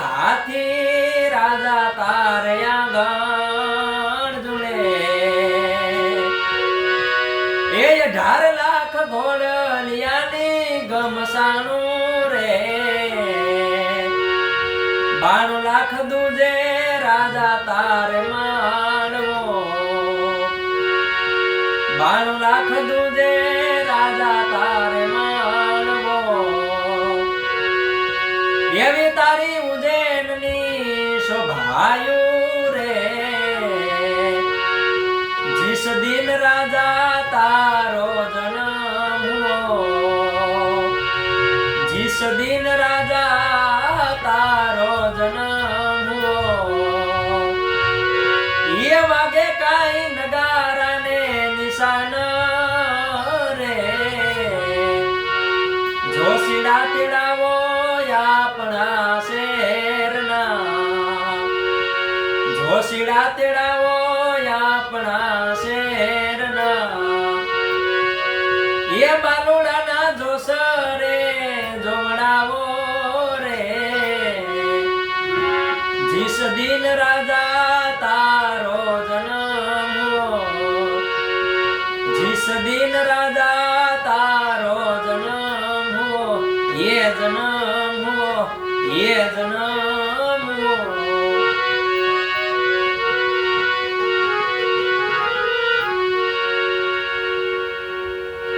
હાથી રાજા તારે આંગણ ઝૂલે એ 18 લાખ ઘોડલિયાની ગમસાણું રે 92 લાખ દૂજે રાજા તારે માણવો 92 લાખ દૂજે રાજા તારે માણવો એવી તારી ઉજ્જૈનની શોભાયું રે જીસ દિન રાજા તારો જન્મ હુઓ જીસ દિન રાજા તારો જન્મ હુઓ એ વાગે કાઈ નગારાને નિશાન રે જોશીડા તેડાવો આપણા શેરના જોશીડા તેડાવો આપણા શેરના એ બાલુડાના જોશ રે જોવડાવો રે જીસ દિન રાજા તારો જન્મ હુઓ જીસ દિન રાજા તારો જન્મ હુઓ એ જન્મ હુઓ એ જન્મ